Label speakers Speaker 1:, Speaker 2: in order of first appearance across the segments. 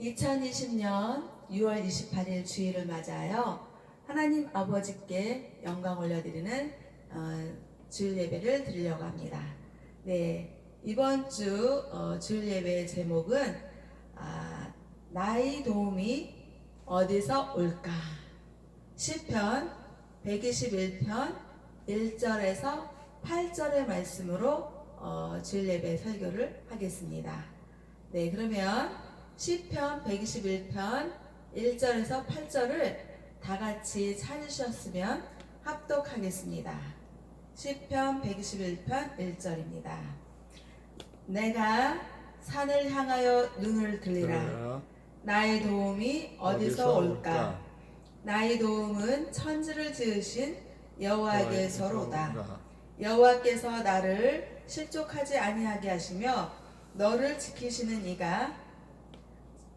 Speaker 1: 2020년 6월 28일 주일을 맞아요. 하나님 아버지께 영광 올려드리는 주일 예배를 드리려고 합니다. 네, 이번 주 주일 예배의 제목은 나의 도움이 어디서 올까? 시편 121편 1절에서 8절의 말씀으로 주일 예배 설교를 하겠습니다. 네, 그러면 시편 121편 1절에서 8절을 다 같이 찾으셨으면 합독하겠습니다. 시편 121편 1절입니다. 내가 산을 향하여 눈을 들리라. 나의 도움이 어디서 올까? 나의 도움은 천지를 지으신 여호와께서로다. 여호와께서 나를 실족하지 아니하게 하시며 너를 지키시는 이가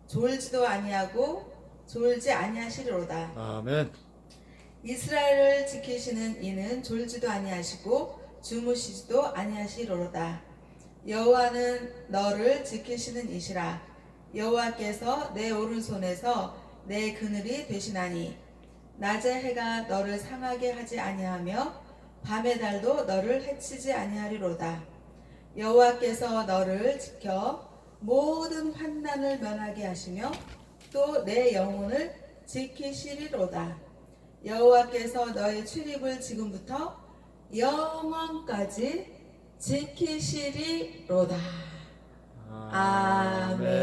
Speaker 1: 졸지도 아니하고 졸지 아니하시리로다.
Speaker 2: 아멘.
Speaker 1: 이스라엘을 지키시는 이는 졸지도 아니하시고 주무시지도 아니하시리로다. 여호와는 너를 지키시는 이시라. 여호와께서 내 오른손에서 내 그늘이 되시나니 낮의 해가 너를 상하게 하지 아니하며 밤의 달도 너를 해치지 아니하리로다. 여호와께서 너를 지켜 모든 환난을 면하게 하시며 또 내 영혼을 지키시리로다. 여호와께서 너의 출입을 지금부터 영원까지 지키시리로다. 아멘.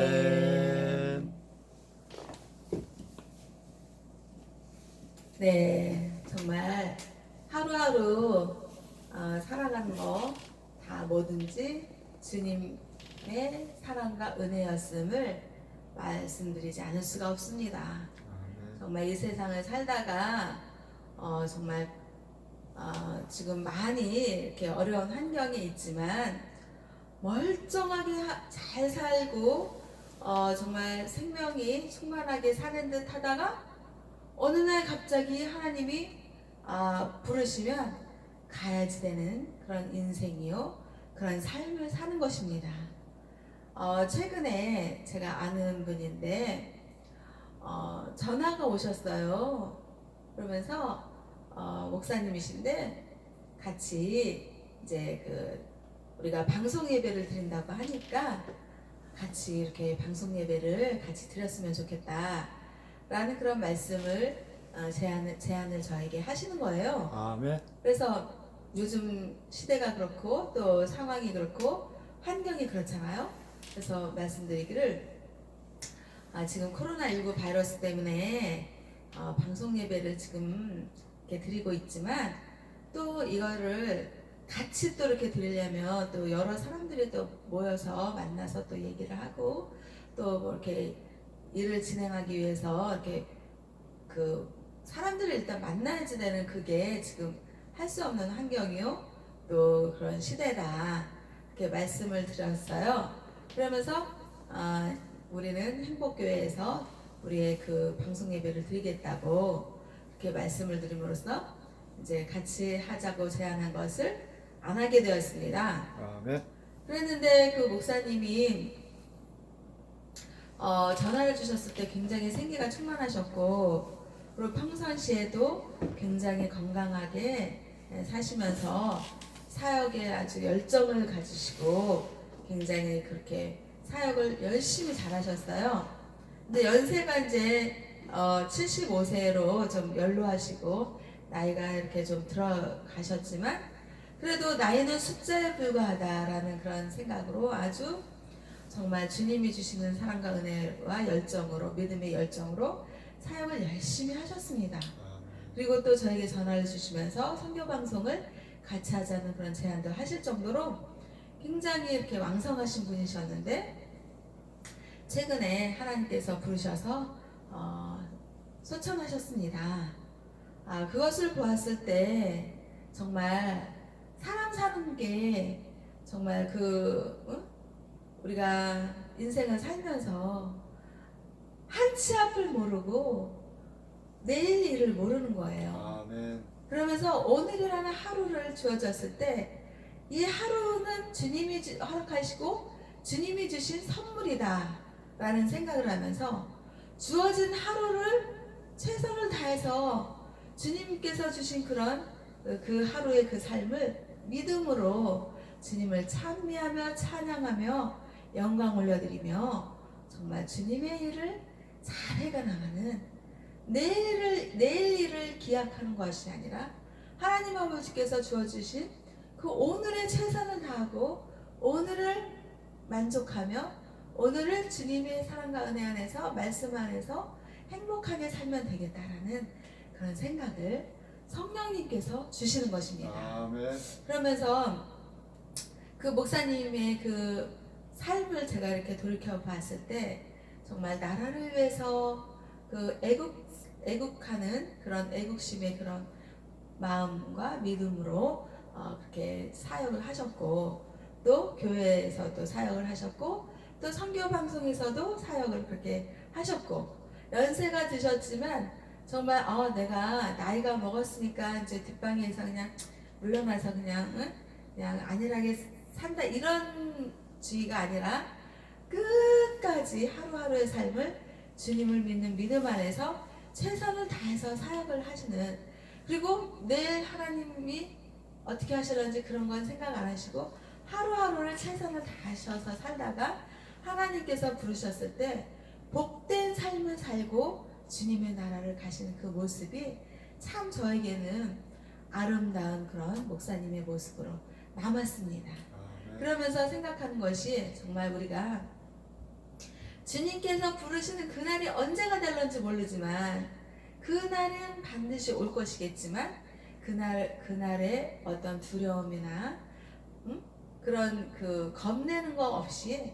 Speaker 1: 네, 정말 하루하루 살아가는 거 다 뭐든지 주님의 사랑과 은혜였음을 말씀드리지 않을 수가 없습니다. 정말 이 세상을 살다가 정말 지금 많이 이렇게 어려운 환경에 있지만 멀쩡하게 잘 살고 정말 생명이 충만하게 사는 듯 하다가 어느 날 갑자기 하나님이 부르시면 가야지 되는 그런 인생이요, 그런 삶을 사는 것입니다. 최근에 제가 아는 분인데 전화가 오셨어요. 그러면서 목사님이신데 같이 이제 우리가 방송 예배를 드린다고 하니까 같이 이렇게 방송 예배를 같이 드렸으면 좋겠다라는 그런 말씀을 제안을 저에게 하시는 거예요.
Speaker 2: 아멘.
Speaker 1: 그래서 요즘 시대가 그렇고 또 상황이 그렇고 환경이 그렇잖아요. 그래서 말씀드리기를 지금 코로나19 바이러스 때문에 방송 예배를 지금 이렇게 드리고 있지만 또 이거를 같이 또 이렇게 드리려면 또 여러 사람들이 또 모여서 만나서 또 얘기를 하고 또 뭐 이렇게 일을 진행하기 위해서 이렇게 사람들을 일단 만나야지 되는 그게 지금 할 수 없는 환경이요, 또 그런 시대다, 이렇게 말씀을 드렸어요. 그러면서 우리는 행복교회에서 우리의 방송 예배를 드리겠다고 이렇게 말씀을 드림으로써 이제 같이 하자고 제안한 것을 안 하게 되었습니다.
Speaker 2: 아멘.
Speaker 1: 그랬는데 그 목사님이 전화를 주셨을 때 굉장히 생기가 충만하셨고, 그리고 평상시에도 굉장히 건강하게 사시면서 사역에 아주 열정을 가지시고 굉장히 그렇게 사역을 열심히 잘하셨어요. 근데 연세가 이제 75세로 좀 연로하시고 나이가 이렇게 좀 들어가셨지만 그래도 나이는 숫자에 불과하다라는 그런 생각으로 아주 정말 주님이 주시는 사랑과 은혜와 열정으로, 믿음의 열정으로 사역을 열심히 하셨습니다. 그리고 또 저에게 전화를 주시면서 선교 방송을 같이 하자는 그런 제안도 하실 정도로 굉장히 이렇게 왕성하신 분이셨는데, 최근에 하나님께서 부르셔서 소천하셨습니다. 그것을 보았을 때 정말 사람 사는 게 정말 우리가 인생을 살면서 한치 앞을 모르고 내일 일을 모르는 거예요.
Speaker 2: 아멘.
Speaker 1: 그러면서 오늘이라는 하루를 주어졌을 때 이 하루는 주님이 허락하시고 주님이 주신 선물이다 라는 생각을 하면서 주어진 하루를 최선을 다해서 주님께서 주신 그런 그 하루의 그 삶을 믿음으로 주님을 찬미하며 찬양하며 영광 올려드리며 정말 주님의 일을 잘 해가 나가는 내일 일을 기약하는 것이 아니라 하나님 아버지께서 주어주신 그 오늘의 최선을 다하고 오늘을 만족하며 오늘을 주님의 사랑과 은혜 안에서 말씀 안에서 행복하게 살면 되겠다라는 그런 생각을 성령님께서 주시는 것입니다.
Speaker 2: 아멘.
Speaker 1: 그러면서 그 목사님의 그 삶을 제가 이렇게 돌이켜 봤을 때 정말 나라를 위해서 그 애국하는 그런 애국심의 그런 마음과 믿음으로 그렇게 사역을 하셨고 또 교회에서도 사역을 하셨고 또 선교 방송에서도 사역을 그렇게 하셨고 연세가 드셨지만 정말 내가 나이가 먹었으니까 이제 뒷방에서 그냥 물러나서 그냥 그냥 안일하게 산다 이런 주의가 아니라 끝까지 하루하루의 삶을 주님을 믿는 믿음 안에서 최선을 다해서 사역을 하시는 그리고 내일 하나님이 어떻게 하실런지 그런 건 생각 안 하시고 하루하루를 최선을 다하셔서 살다가 하나님께서 부르셨을 때 복된 삶을 살고 주님의 나라를 가시는 그 모습이 참 저에게는 아름다운 그런 목사님의 모습으로 남았습니다. 그러면서 생각하는 것이 정말 우리가 주님께서 부르시는 그날이 언제가 될런지 모르지만 그날은 반드시 올 것이겠지만 그날의 어떤 두려움이나 그런 그 겁내는 거 없이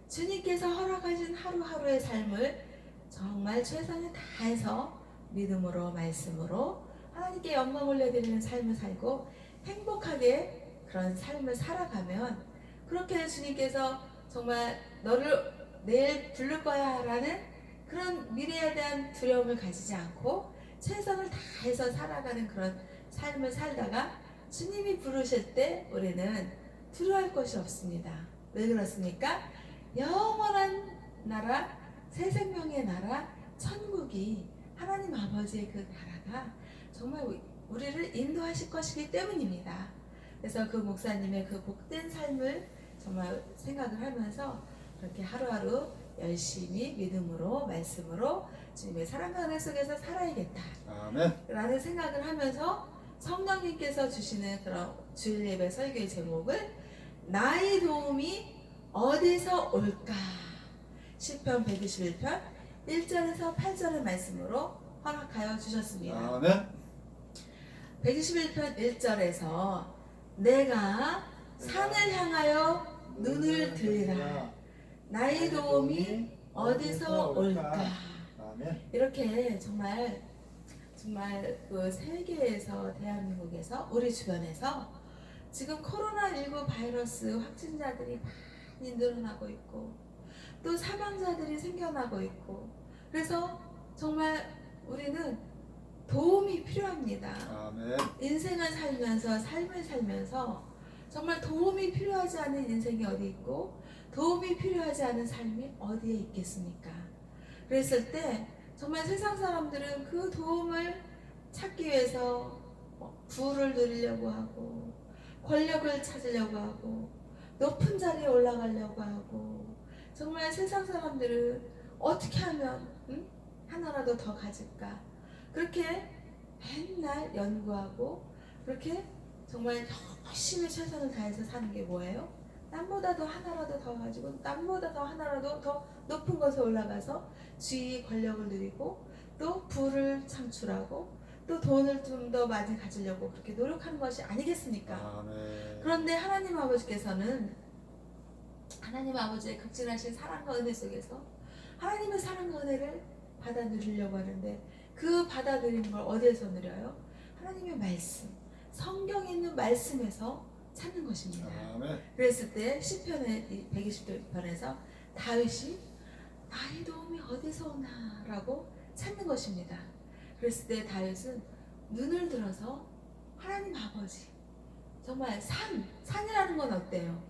Speaker 1: 주님께서 허락하신 하루하루의 삶을 정말 최선을 다해서 믿음으로 말씀으로 하나님께 영광 올려드리는 삶을 살고 행복하게 그런 삶을 살아가면 그렇게 주님께서 정말 너를 내일 부를 거야 라는 그런 미래에 대한 두려움을 가지지 않고 최선을 다해서 살아가는 그런 삶을 살다가 주님이 부르실 때 우리는 두려워할 것이 없습니다. 왜 그렇습니까? 영원한 나라, 새 생명의 나라, 천국이 하나님 아버지의 그 나라가 정말 우리를 인도하실 것이기 때문입니다. 그래서 그 목사님의 그 복된 삶을 정말 생각을 하면서 그렇게 하루하루 열심히 믿음으로 말씀으로 주님의 사랑과 은혜 속에서 살아야겠다 라는 생각을 하면서 성령님께서 주시는 그런 주일 예배 설교의 제목을 나의 도움이 어디서 올까 시편 121편 1절에서 8절의 말씀으로 허락하여 주셨습니다. 121편 1절에서 내가 산을 향하여 눈을 들리라 나의 도움이 어디서 올까 이렇게 정말 그 세계에서 대한민국에서 우리 주변에서 지금 코로나19 바이러스 확진자들이 많이 늘어나고 있고 또 사망자들이 생겨나고 있고 그래서 정말 우리는 도움이 필요합니다. 인생을 살면서 삶을 살면서 정말 도움이 필요하지 않은 인생이 어디 있고 도움이 필요하지 않은 삶이 어디에 있겠습니까? 그랬을 때 정말 세상 사람들은 그 도움을 찾기 위해서 부를 누리려고 하고 권력을 찾으려고 하고 높은 자리에 올라가려고 하고 정말 세상 사람들은 어떻게 하면 하나라도 더 가질까 그렇게 맨날 연구하고 그렇게 정말 열심히 최선을 다해서 사는 게 뭐예요? 남보다 더 하나라도 더 가지고 남보다 더 하나라도 더 높은 곳에 올라가서 지위 권력을 누리고 또 부를 창출하고 또 돈을 좀 더 많이 가지려고 그렇게 노력하는 것이 아니겠습니까? 그런데 하나님 아버지께서는 하나님 아버지의 극진하신 사랑과 은혜 속에서 하나님의 사랑과 은혜를 받아 누리려고 하는데 그 받아 누리는 걸 어디에서 누려요? 하나님의 말씀, 성경에 있는 말씀에서 찾는 것입니다. 그랬을 때 시편의 120편에서 다윗이 나의 도움이 어디서 오나라고 찾는 것입니다. 그랬을 때 다윗은 눈을 들어서 하나님 아버지 정말 산이라는 건 어때요?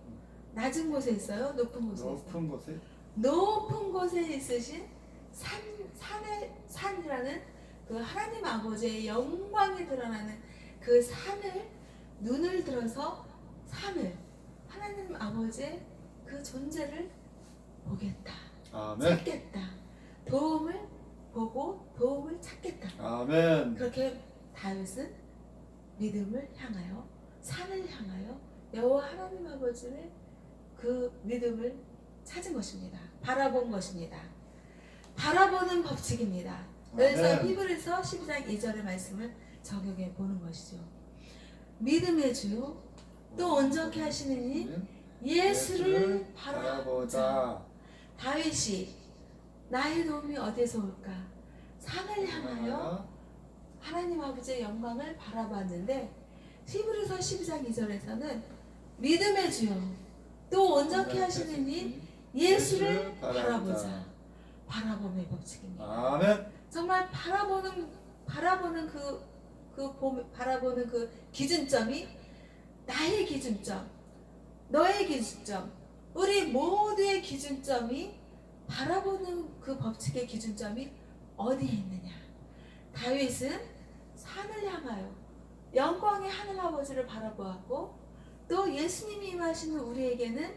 Speaker 1: 낮은 곳에 있어요? 높은 곳에 있어요? 높은 곳에 있으신 산이라는 그 하나님 아버지의 영광이 드러나는 그 산을 눈을 들어서 산을 하나님 아버지의 그 존재를 보겠다.
Speaker 2: 아멘.
Speaker 1: 찾겠다. 도움을 보고 도움을 찾겠다.
Speaker 2: 아멘.
Speaker 1: 그렇게 다윗은 믿음을 향하여 산을 향하여 여호와 하나님 아버지의 그 믿음을 찾은 것입니다. 바라본 것입니다. 바라보는 법칙입니다. 그래서
Speaker 2: 아멘.
Speaker 1: 히브리서 12장 2절의 말씀을 적용해 보는 것이죠. 믿음의 주 또 온전케 하시는 이 예수를 바라보자. 다윗이 나의 도움이 어디서 올까? 산을 향하여 하나님 아버지의 영광을 바라봤는데 히브리서 12장 2절에서는 믿음의 주여 또 온전케 하시는 이 예수를 바라보자. 바라봄의 법칙입니다.
Speaker 2: 아멘.
Speaker 1: 정말 바라보는 그 기준점이 나의 기준점, 너의 기준점, 우리 모두의 기준점이 바라보는 그 법칙의 기준점이 어디에 있느냐? 다윗은 산을 향하여 영광의 하늘 아버지를 바라보았고 또 예수님이 임하시는 우리에게는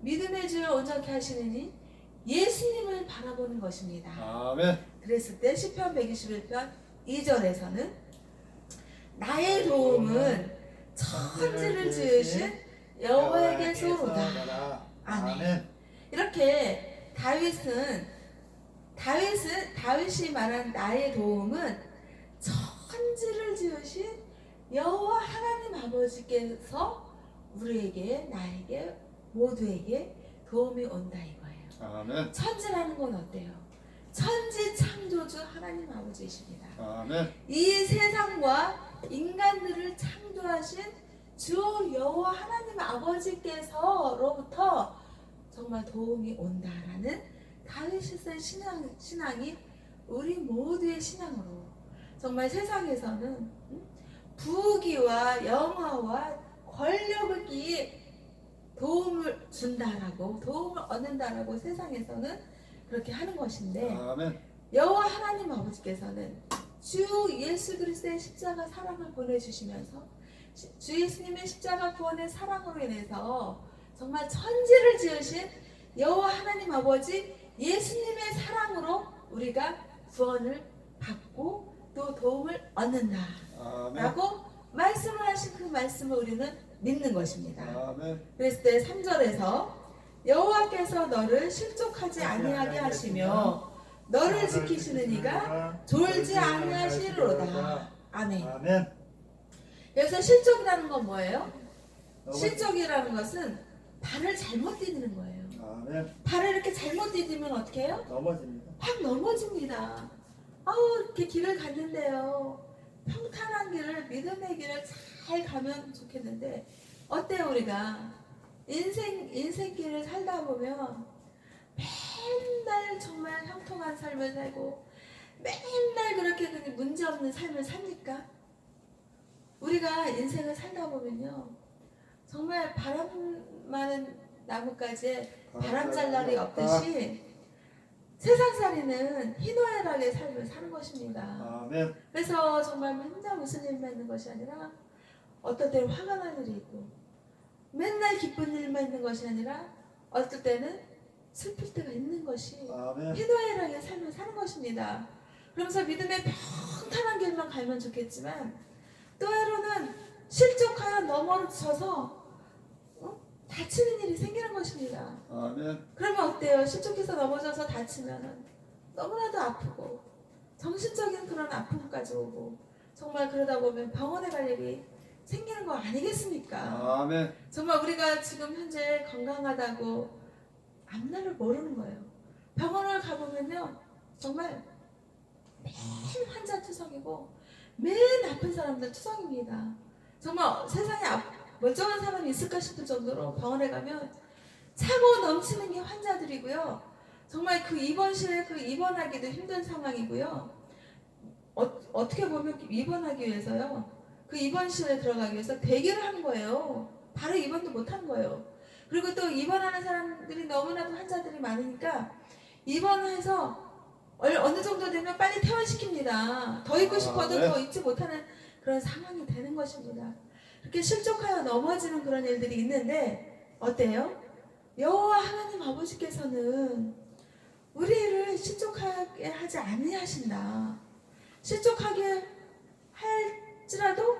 Speaker 1: 믿음의 주를 온전케 하시는 이 예수님을 바라보는 것입니다.
Speaker 2: 아멘.
Speaker 1: 그랬을 때 시편 121편 2절에서는 나의 도움은 천지를 지으신 여호와에게서로다. 아멘. 이렇게 다윗이 말한 나의 도움은 천지를 지으신 여호와 하나님 아버지께서 우리에게 나에게 모두에게 도움이 온다 이거예요.
Speaker 2: 아멘.
Speaker 1: 천지라는 건 어때요? 천지 창조주 하나님 아버지이십니다.
Speaker 2: 아멘.
Speaker 1: 이 세상과 인간들을 창조하신 주 여호와 하나님 아버지께서로부터 정말 도움이 온다라는 다윗의 신앙이 우리 모두의 신앙으로 정말 세상에서는 부귀와 영화와 권력을 도움을 준다라고 도움을 얻는다라고 세상에서는 그렇게 하는 것인데
Speaker 2: 아멘.
Speaker 1: 여호와 하나님 아버지께서는 주 예수 그리스도의 십자가 사랑을 보내주시면서 주 예수님의 십자가 구원의 사랑으로 인해서 정말 천지를 지으신 여호와 하나님 아버지 예수님의 사랑으로 우리가 구원을 받고 또 도움을 얻는다라고 말씀을 하신 그 말씀을 우리는 믿는 것입니다.
Speaker 2: 아멘.
Speaker 1: 그랬을 때 3절에서 여호와께서 너를 실족하지 아니하게 하시며 너를 지키시는 이가 졸지 아니하시리로다. 아멘.
Speaker 2: 아멘.
Speaker 1: 여기서 실족이라는 건 뭐예요? 실족이라는 것은 발을 잘못 디디는 거예요.
Speaker 2: 아멘.
Speaker 1: 발을 이렇게 잘못 디디면 어떻게 해요?
Speaker 2: 넘어집니다.
Speaker 1: 확 넘어집니다. 아우 이렇게 길을 갔는데요. 평탄한 길을 믿음의 길을 잘 가면 좋겠는데 어때요 우리가 인생길을 살다 보면 맨날 정말 형통한 삶을 살고 맨날 그렇게 그냥 문제없는 삶을 삽니까? 우리가 인생을 살다 보면요 정말 바람 많은 나뭇가지에 바람 잘 날이 없듯이 세상살이는 희노애락의 삶을 사는 것입니다.
Speaker 2: 아멘.
Speaker 1: 그래서 정말 맨날 무슨 일만 있는 것이 아니라 어떨 때는 화가 날 일이 있고 맨날 기쁜 일만 있는 것이 아니라 어떨 때는 슬플 때가 있는 것이
Speaker 2: 아멘.
Speaker 1: 희노애락의 삶을 사는 것입니다. 그러면서 믿음의 평탄한 길만 가면 좋겠지만 때로는 실족하여 넘어져서 다치는 일이 생기는 것입니다.
Speaker 2: 아멘.
Speaker 1: 그러면 어때요? 실족해서 넘어져서 다치면 너무나도 아프고 정신적인 그런 아픔까지 오고 정말 그러다 보면 병원에 갈 일이 생기는 거 아니겠습니까?
Speaker 2: 아멘.
Speaker 1: 정말 우리가 지금 현재 건강하다고 앞날을 모르는 거예요. 병원을 가보면요 정말 맨 환자 투성이고 맨 아픈 사람들 투성입니다. 정말 세상에 멀쩡한 사람이 있을까 싶을 정도로 병원에 가면 차고 넘치는 게 환자들이고요. 정말 그 입원실에 입원하기도 힘든 상황이고요. 어떻게 보면 입원하기 위해서요. 그 입원실에 들어가기 위해서 대기를 하는 거예요. 바로 입원도 못 하는 거예요. 그리고 또 입원하는 사람들이 너무나도 환자들이 많으니까 입원해서 어느 정도 되면 빨리 퇴원시킵니다. 더 있고 싶어도
Speaker 2: 네.
Speaker 1: 더 있지 못하는 그런 상황이 되는 것입니다. 이렇게 실족하여 넘어지는 그런 일들이 있는데 어때요? 여호와 하나님 아버지께서는 우리를 실족하게 하지 아니하신다. 실족하게 할지라도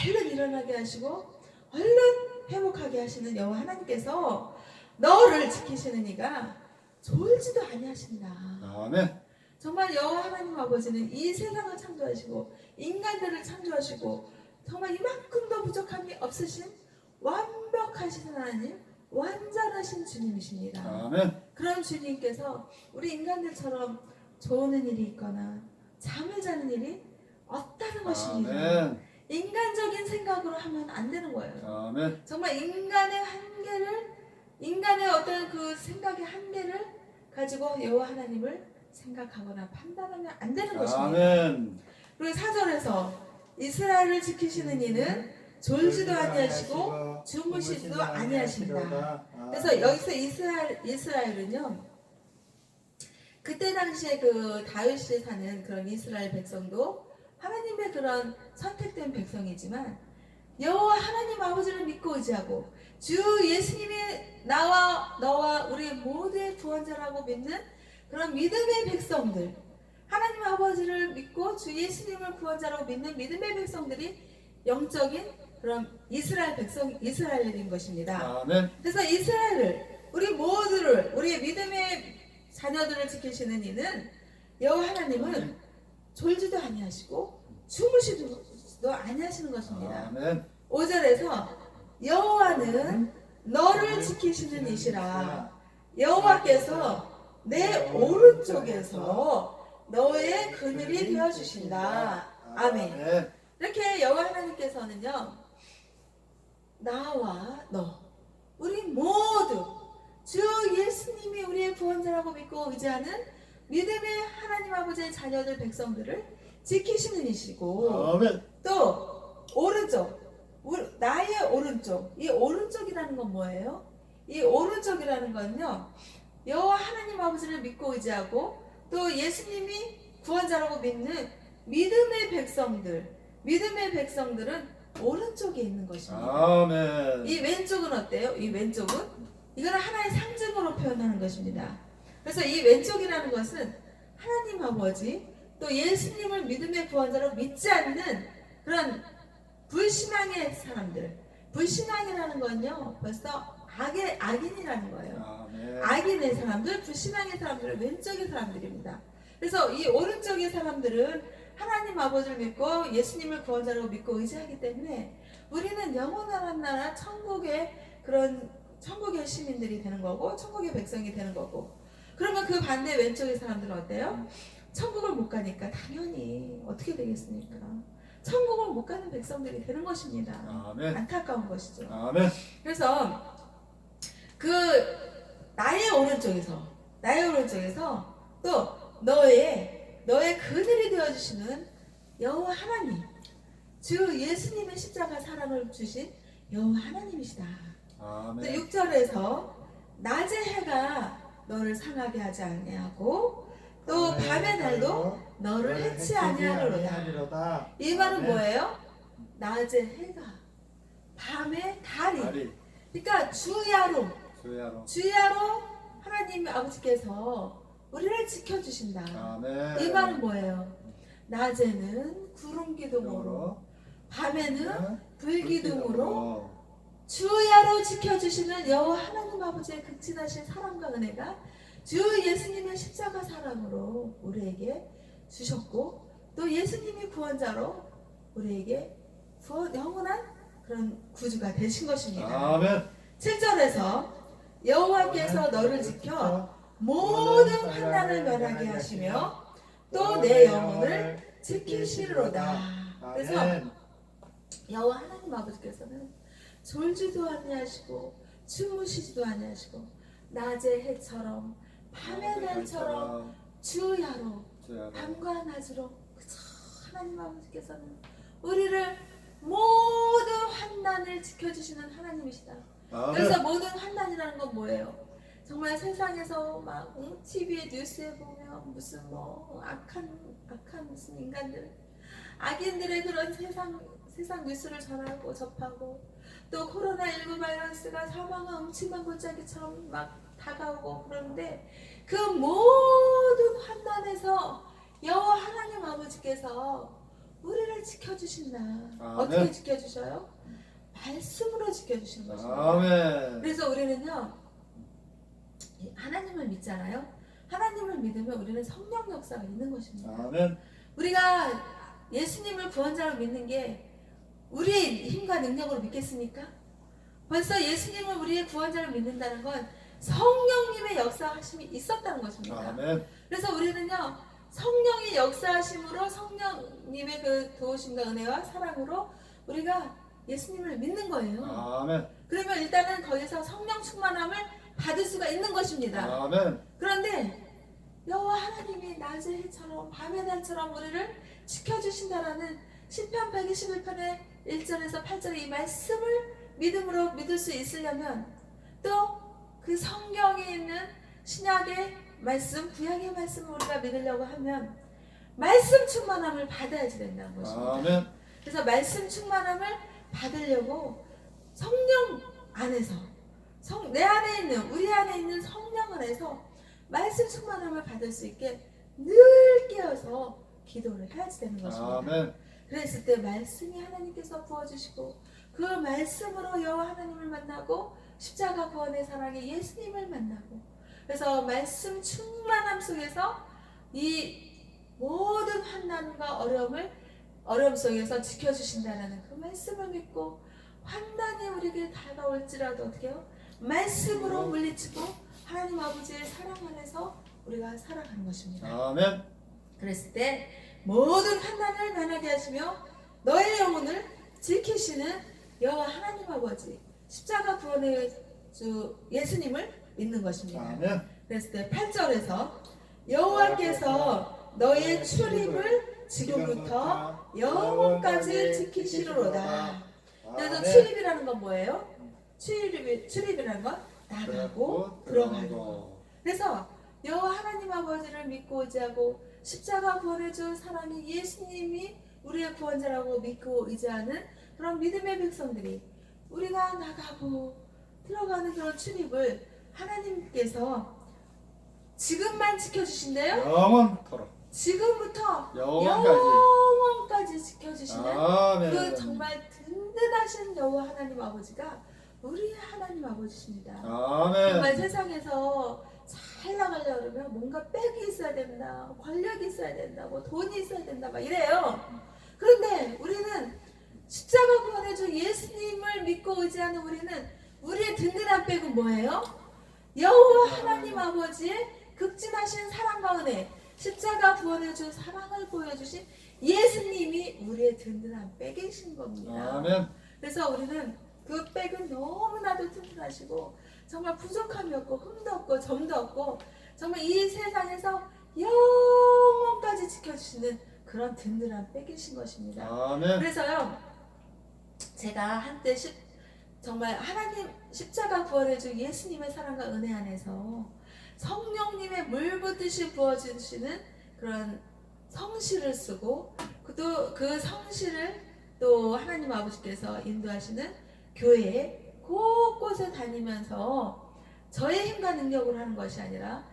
Speaker 1: 얼른 일어나게 하시고 얼른 회복하게 하시는 여호와 하나님께서 너를 지키시는 이가 졸지도 아니하신다.
Speaker 2: 아멘.
Speaker 1: 정말 여호와 하나님 아버지는 이 세상을 창조하시고 인간들을 창조하시고 정말 이만큼도 부족함이 없으신 완벽하신 하나님, 완전하신 주님이십니다.
Speaker 2: 아멘.
Speaker 1: 그런 주님께서 우리 인간들처럼 좋은 일이 있거나 잠을 자는 일이 없다는 것입니다.
Speaker 2: 아멘.
Speaker 1: 인간적인 생각으로 하면 안 되는 거예요.
Speaker 2: 아멘.
Speaker 1: 정말 인간의 한계를, 인간의 어떤 그 생각의 한계를 가지고 여호와 하나님을 생각하거나 판단하면 안 되는 것입니다.
Speaker 2: 아멘.
Speaker 1: 그리고 4절에서 이스라엘을 지키시는 이는 졸지도 아니하시고 주무시지도 아니하신다. 그래서 여기서 이스라엘은요, 그때 당시에 그 다윗이 사는 그런 이스라엘 백성도 하나님의 그런 선택된 백성이지만 여호와 하나님 아버지를 믿고 의지하고 주 예수님이 나와 너와 우리 모두의 구원자라고 믿는 그런 믿음의 백성들, 하나님 아버지를 믿고 주 예수님을 구원자라고 믿는 믿음의 백성들이 영적인 그런 이스라엘 백성, 이스라엘인 것입니다.
Speaker 2: 아멘.
Speaker 1: 그래서 이스라엘을, 우리 모두를, 우리의 믿음의 자녀들을 지키시는 이는 여호와 하나님은 졸지도 아니하시고 주무시지도 아니하시는 것입니다.
Speaker 2: 아멘.
Speaker 1: 5절에서 여호와는 너를 지키시는 이시라. 여호와께서 내 오른쪽에서 너의 그늘이 되어 주신다. 아멘. 이렇게 여호와 하나님께서는요, 나와 너, 우리 모두 주 예수님이 우리의 구원자라고 믿고 의지하는 믿음의 하나님 아버지의 자녀들 백성들을 지키시는 이시고,
Speaker 2: 아멘.
Speaker 1: 또 오른쪽, 나의 오른쪽, 이 오른쪽이라는 건 뭐예요? 이 오른쪽이라는 건요, 여호와 하나님 아버지를 믿고 의지하고 또 예수님이 구원자라고 믿는 믿음의 백성들, 믿음의 백성들은 오른쪽에 있는 것입니다.
Speaker 2: 아멘.
Speaker 1: 이 왼쪽은 어때요? 이 왼쪽은 이거는 하나의 상징으로 표현하는 것입니다. 그래서 이 왼쪽이라는 것은 하나님 아버지 또 예수님을 믿음의 구원자로 믿지 않는 그런 불신앙의 사람들, 불신앙이라는 건요 벌써 악인이라는 거예요.
Speaker 2: 아멘.
Speaker 1: 악인의 사람들, 불신앙의 사람들은 왼쪽의 사람들입니다. 그래서 이 오른쪽의 사람들은 하나님 아버지를 믿고 예수님을 구원자로 믿고 의지하기 때문에 우리는 영원한 나라 천국의 그런 천국의 시민들이 되는 거고 천국의 백성이 되는 거고, 그러면 그 반대 왼쪽의 사람들은 어때요? 천국을 못 가니까 당연히 어떻게 되겠습니까? 천국을 못 가는 백성들이 되는 것입니다.
Speaker 2: 아멘.
Speaker 1: 안타까운 것이죠.
Speaker 2: 아멘.
Speaker 1: 그래서 그 나의 오른쪽에서 또 너의 그늘이 되어주시는 여호와 하나님, 주 예수님의 십자가 사랑을 주신 여호와 하나님이시다. 또
Speaker 2: 아멘.
Speaker 1: 6절에서 낮의 해가 너를 상하게 하지 아니하고 또 밤의 날도 너를 해치 아니하리로다. 이 말은 뭐예요? 낮의 해가, 밤의 달이. 그러니까 주야로 하나님 아버지께서 우리를 지켜주신다.
Speaker 2: 아멘.
Speaker 1: 이 말은 뭐예요? 낮에는 구름 기둥으로, 밤에는 불기둥으로 주야로 지켜주시는 여호와 하나님 아버지의 극진하신 사랑과 은혜가 주 예수님의 십자가 사랑으로 우리에게 주셨고, 또 예수님이 구원자로 우리에게 영원한 그런 구주가 되신 것입니다.
Speaker 2: 아멘.
Speaker 1: 7절에서 여호와께서 너를 지켜 모든 환난을 면하게 하시며 또 내 영혼을 지키시리로다. 그래서 여호와 하나님 아버지께서는 졸지도 아니하시고 주무시지도 아니하시고 낮의 해처럼 밤의 달처럼 주야로 밤과 낮으로 그저 하나님 아버지께서는 우리를 모든 환난을 지켜주시는 하나님이시다.
Speaker 2: 아멘.
Speaker 1: 그래서 모든 환난이라는 건 뭐예요? 정말 세상에서 막 TV에 뉴스에 보면 무슨 뭐 악한 무슨 인간들, 악인들의 그런 세상 뉴스를 전하고 접하고, 또 코로나19 바이러스가 사망의 음침한 골짜기처럼 막 다가오고 그러는데, 그 모든 환난에서 여호와 하나님 아버지께서 우리를 지켜주신다.
Speaker 2: 아멘.
Speaker 1: 어떻게 지켜주셔요? 말씀으로 지켜주시는 것입니다.
Speaker 2: 아멘.
Speaker 1: 그래서 우리는요, 하나님을 믿잖아요. 하나님을 믿으면 우리는 성령 역사가 있는 것입니다.
Speaker 2: 아멘.
Speaker 1: 우리가 예수님을 구원자로 믿는 게 우리의 힘과 능력으로 믿겠습니까? 벌써 예수님을 우리의 구원자로 믿는다는 건 성령님의 역사하심이 있었다는 것입니다.
Speaker 2: 아멘.
Speaker 1: 그래서 우리는요, 성령의 역사하심으로, 성령님의 그 도우심과 은혜와 사랑으로 우리가 예수님을 믿는 거예요.
Speaker 2: 아멘.
Speaker 1: 그러면 일단은 거기서 성령 충만함을 받을 수가 있는 것입니다.
Speaker 2: 아멘.
Speaker 1: 그런데 여호와 하나님이 낮의 해처럼 밤의 달처럼 우리를 지켜주신다라는 시편 121편의 1절에서 8절의 이 말씀을 믿음으로 믿을 수 있으려면, 또 그 성경에 있는 신약의 말씀, 구약의 말씀을 우리가 믿으려고 하면 말씀 충만함을 받아야지 된다는 것입니다.
Speaker 2: 아멘.
Speaker 1: 그래서 말씀 충만함을 받으려고 성령 안에서, 내 안에 있는, 우리 안에 있는 성령 안에서 말씀 충만함을 받을 수 있게 늘 깨어서 기도를 해야지 되는 것입니다.
Speaker 2: 아멘.
Speaker 1: 그랬을 때 말씀이 하나님께서 부어주시고, 그 말씀으로 여호와 하나님을 만나고 십자가 구원의 사랑의 예수님을 만나고, 그래서 말씀 충만함 속에서 이 모든 환난과 어려움 속에서 지켜주신다는 그 말씀을 믿고, 환난이 우리에게 다가올지라도 어떻게 해요? 말씀으로 물리치고 하나님 아버지의 사랑 안에서 우리가 살아가는 것입니다.
Speaker 2: 아멘.
Speaker 1: 그랬을 때 모든 환난을 면하게 하시며 너의 영혼을 지키시는 여호와 하나님 아버지, 십자가 구원의 주 예수님을 믿는 것입니다.
Speaker 2: 아멘.
Speaker 1: 그랬을 때 8절에서 여호와께서 너의 출입을 지금부터 영원까지 지키시리로다. 그래서 출입이라는 건 뭐예요? 출입이라는 건 나가고 들어가는 거. 그래서 여호와 하나님 아버지를 믿고 의지하고 십자가 구원해 준 사랑의 예수님이 우리의 구원자라고 믿고 의지하는 그런 믿음의 백성들이, 우리가 나가고 들어가는 그런 출입을 하나님께서 지금만 지켜주신대요.
Speaker 2: 영원토록.
Speaker 1: 지금부터
Speaker 2: 영원까지.
Speaker 1: 영원까지 지켜주시는
Speaker 2: 아멘.
Speaker 1: 그 정말 든든하신 여호와 하나님 아버지가 우리의 하나님 아버지십니다.
Speaker 2: 아멘.
Speaker 1: 정말 세상에서 잘 나가려고 그러면 뭔가 백이 있어야 된다, 권력이 있어야 된다, 뭐 돈이 있어야 된다 막 이래요. 그런데 우리는 십자가 구원해 준 예수님을 믿고 의지하는 우리는, 우리의 든든한 백은 뭐예요? 여호와 하나님 아버지의 극진하신 사랑과 은혜, 십자가 구원해 준 사랑을 보여주신 예수님이 우리의 든든한 백이신 겁니다.
Speaker 2: 아멘.
Speaker 1: 그래서 우리는 그 백은 너무나도 튼튼하시고 정말 부족함이 없고 흠도 없고 점도 없고, 정말 이 세상에서 영원까지 지켜주시는 그런 든든한 백이신 것입니다.
Speaker 2: 아멘.
Speaker 1: 그래서요, 제가 한때 정말 하나님 십자가 구원해준 예수님의 사랑과 은혜 안에서 성령님의 물 붓듯이 부어주시는 그런 성시를 쓰고, 또 그 성시를 또 하나님 아버지께서 인도하시는 교회에 곳곳에 다니면서 저의 힘과 능력으로 하는 것이 아니라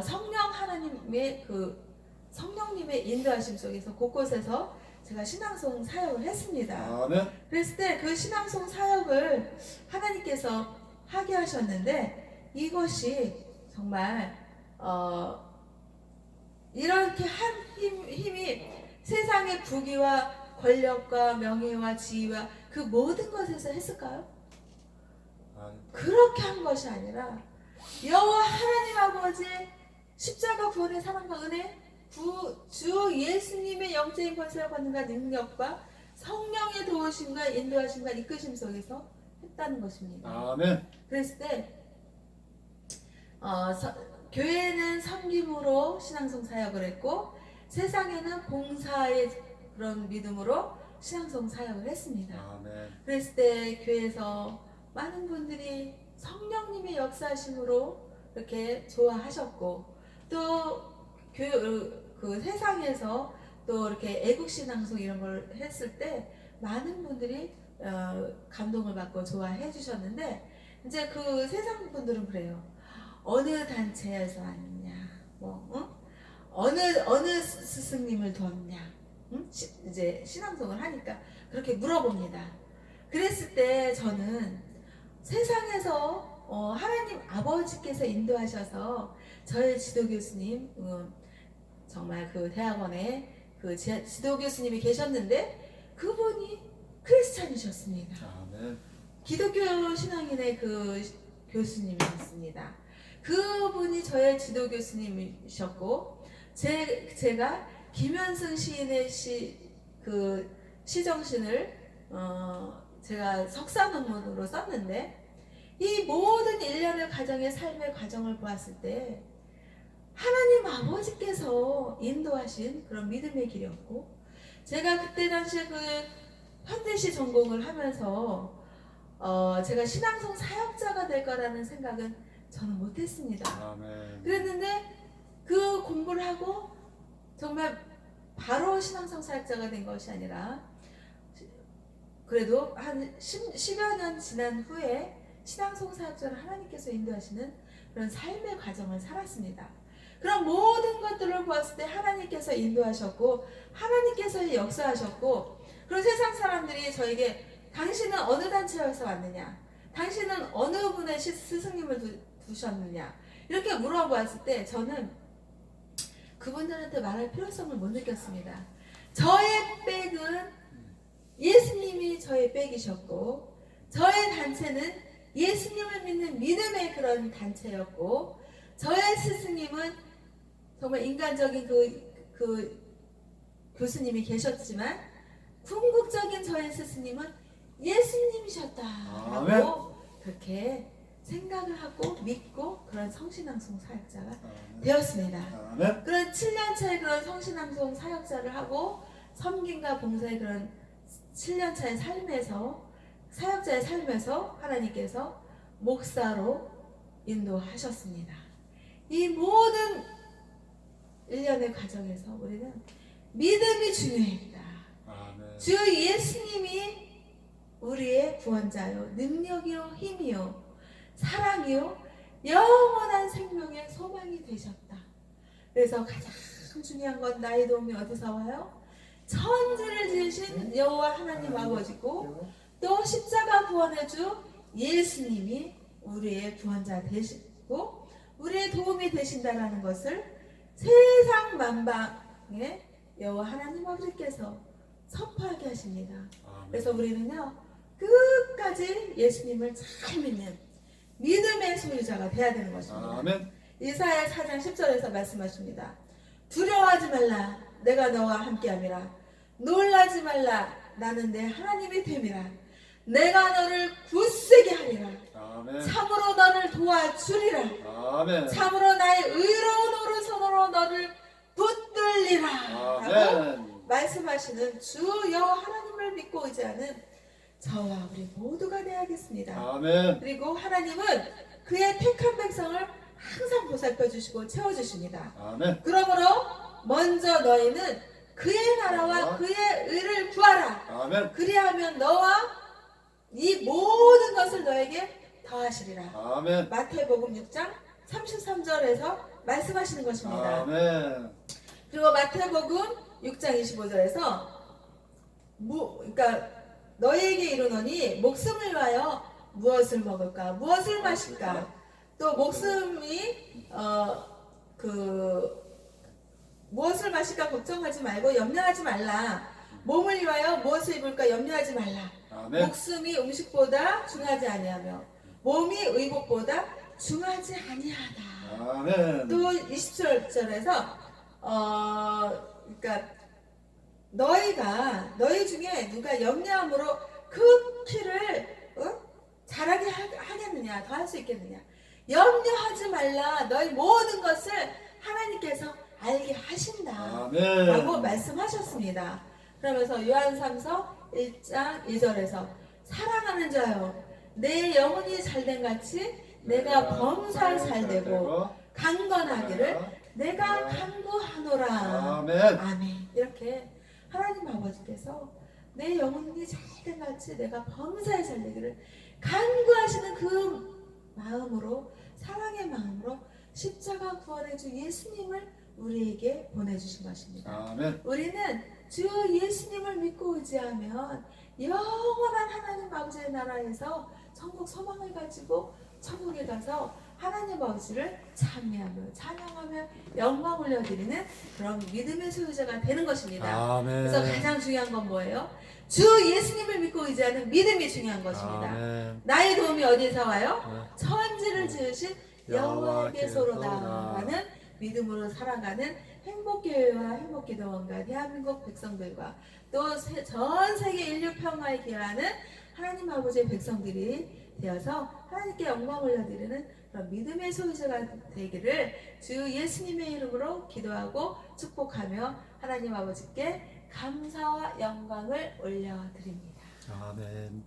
Speaker 1: 성령 하나님의 그 성령님의 인도하심 속에서 곳곳에서 제가 신앙송 사역을 했습니다.
Speaker 2: 아멘.
Speaker 1: 그랬을 때 그 신앙송 사역을 하나님께서 하게 하셨는데, 이것이 정말 이렇게 한 힘이 세상의 부귀와 권력과 명예와 지위와 그 모든 것에서 했을까요? 그렇게 한 것이 아니라 여호와 하나님 아버지의 십자가 구원의 사랑과 은혜, 주 예수님의 영적인 권세와 권능과 능력과 성령의 도우심과 인도하심과 이끄심 속에서 했다는 것입니다.
Speaker 2: 아멘.
Speaker 1: 그랬을 때 교회는 섬김으로 신앙송 사역을 했고, 세상에는 봉사의 그런 믿음으로 신앙송 사역을 했습니다.
Speaker 2: 아멘.
Speaker 1: 그랬을 때 교회에서 많은 분들이 성령님의 역사심으로 이렇게 좋아하셨고 또 그 세상에서 또 이렇게 애국신앙송 이런 걸 했을 때 많은 분들이 감동을 받고 좋아해 주셨는데 이제 그 세상 분들은 그래요. 어느 단체에서 왔냐, 뭐 어느 스승님을 뒀냐, 이제 신앙송을 하니까 그렇게 물어봅니다. 그랬을 때 저는 세상에서 하나님 아버지께서 인도하셔서 저의 지도 교수님 정말 그 대학원에 그 지도 교수님이 계셨는데 그분이 크리스찬이셨습니다.
Speaker 2: 아멘.
Speaker 1: 기독교 신앙인의 그 교수님이었습니다. 그분이 저의 지도 교수님이셨고 제가 김현승 시인의 그 시정신을 제가 석사 논문으로 썼는데 이 모든 일련의 가정의 삶의 과정을 보았을 때 하나님 아버지께서 인도하신 그런 믿음의 길이었고 제가 그때 당시에 그 현대시 전공을 하면서 제가 신앙송 사역자가 될 거라는 생각은 저는 못했습니다.
Speaker 2: 아멘.
Speaker 1: 그랬는데 그 공부를 하고 정말 바로 신앙송 사역자가 된 것이 아니라 그래도 한 10여 년 지난 후에 신앙송 사역자를 하나님께서 인도하시는 그런 삶의 과정을 살았습니다. 그런 모든 것들을 보았을 때 하나님께서 인도하셨고 하나님께서 역사하셨고 그리고 세상 사람들이 저에게 당신은 어느 단체에서 왔느냐, 당신은 어느 분의 스승님을 두셨느냐 이렇게 물어보았을 때 저는 그분들한테 말할 필요성을 못 느꼈습니다. 저의 백은 예수님이 저의 백이셨고 저의 단체는 예수님을 믿는 믿음의 그런 단체였고 저의 스승님은 정말 인간적인 그 교수님이 계셨지만 궁극적인 저의 스승님은 예수님이셨다라고 그렇게 생각을 하고 믿고 그런 성신앙송 사역자가 되었습니다.
Speaker 2: 아멘.
Speaker 1: 그런 7년차의 그런 성신앙송 사역자를 하고 섬김과 봉사의 그런 7년차의 삶에서 사역자의 삶에서 하나님께서 목사로 인도하셨습니다. 이 모든 일련의 과정에서 우리는 믿음이 중요합니다.
Speaker 2: 아멘.
Speaker 1: 주 예수님이 우리의 구원자요, 능력이요, 힘이요, 사랑이요, 영원한 생명의 소망이 되셨다. 그래서 가장 중요한 건 나의 도움이 어디서 와요? 천지를 지으신 여호와 하나님 아버지고 또 십자가 구원의 주 예수님이 우리의 구원자 되시고 우리의 도움이 되신다라는 것을 세상 만방에 여호와 하나님 아버지께서 선포하게 하십니다. 그래서 우리는요 끝까지 예수님을 잘 믿는 믿음의 소유자가 되어야 되는 것입니다.
Speaker 2: 아멘.
Speaker 1: 이사야 4장 10절에서 말씀하십니다. 두려워하지 말라 내가 너와 함께함이라. 놀라지 말라 나는 내 하나님이 됨이라. 내가 너를 굳세게 하리라.
Speaker 2: 아멘.
Speaker 1: 참으로 너를 도와주리라.
Speaker 2: 아멘.
Speaker 1: 참으로 나의 의로운 오른손으로 너를 붙들리라. 라고
Speaker 2: 아멘.
Speaker 1: 말씀하시는 주 여호와 하나님을 믿고 의지하는 저와 우리 모두가 되어야겠습니다.
Speaker 2: 아멘.
Speaker 1: 그리고 하나님은 그의 택한 백성을 항상 보살펴 주시고 채워주십니다.
Speaker 2: 아멘.
Speaker 1: 그러므로 먼저 너희는 그의 나라와 그의 의를 구하라.
Speaker 2: 아멘.
Speaker 1: 그리하면 너와 이 모든 것을 너에게 더하시리라.
Speaker 2: 아멘.
Speaker 1: 마태복음 6장 33절에서 말씀하시는 것입니다.
Speaker 2: 아멘.
Speaker 1: 그리고 마태복음 6장 25절에서 그러니까 너희에게 이르노니 목숨을 위하여 무엇을 먹을까 무엇을 마실까 또 목숨이 무엇을 마실까 걱정하지 말고 염려하지 말라. 몸을 위하여 무엇을 입을까 염려하지 말라.
Speaker 2: 아멘.
Speaker 1: 목숨이 음식보다 중하지 아니하며 몸이 의복보다 중하지 아니하다.
Speaker 2: 아멘.
Speaker 1: 또 27절에서 그러니까 너희 중에 누가 염려함으로 그 키를 자라게 하겠느냐 더 할 수 있겠느냐. 염려하지 말라. 너희 모든 것을 하나님께서 알게 하신다.
Speaker 2: 아멘.
Speaker 1: 라고 말씀하셨습니다. 그러면서 요한 3서 1장 2절에서 사랑하는 자여 내 영혼이 잘된 같이 내가 범사에 잘되고 강건하기를 내가 간구하노라.
Speaker 2: 아멘.
Speaker 1: 아멘. 이렇게 하나님 아버지께서 내 영혼이 잘된 같이 내가 범사에 잘되기를 간구하시는 그 마음으로, 사랑의 마음으로 십자가 구원의 주 예수님을 우리에게 보내주신 것입니다.
Speaker 2: 아멘.
Speaker 1: 우리는 주 예수님을 믿고 의지하면 영원한 하나님 아버지의 나라에서 천국 소망을 가지고 천국에 가서 하나님 아버지를 찬미하며 찬양하며 영광 올려드리는 그런 믿음의 소유자가 되는 것입니다.
Speaker 2: 아멘.
Speaker 1: 그래서 가장 중요한 건 뭐예요? 주 예수님을 믿고 의지하는 믿음이 중요한 것입니다.
Speaker 2: 아멘.
Speaker 1: 나의 도움이 어디에서 와요? 천지를 지으신 여호와께서로다
Speaker 2: 여호와께서로다.
Speaker 1: 라는 믿음으로 살아가는 행복교회와 행복기도원과 대한민국 백성들과 또 전 세계 인류 평화에 기여하는 하나님 아버지의 백성들이 되어서 하나님께 영광 올려드리는 그런 믿음의 소유자가 되기를 주 예수님의 이름으로 기도하고 축복하며 하나님 아버지께 감사와 영광을 올려드립니다.
Speaker 2: 아멘.